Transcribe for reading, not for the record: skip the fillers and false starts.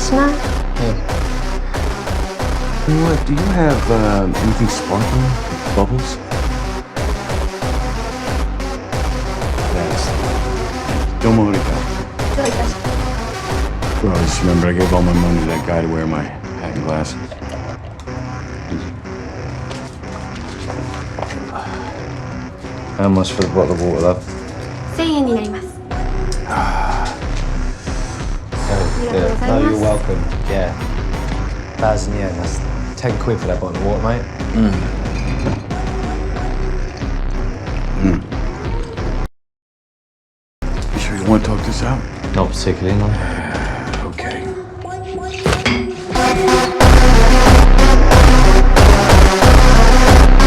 Krishna. Hey. You know what, do you have anything sparkling? Bubbles? Thanks. Domo arigato. Bro, I just remember I gave all my money to that guy to wear my hat and glasses. How much for the bottle of water, love? 1000円になります。 Yeah. No, you're welcome. Yeah. 1,000 yen. That's 10 quid for that bottle of water, mate. You sure you want to talk this out? Not particularly, no.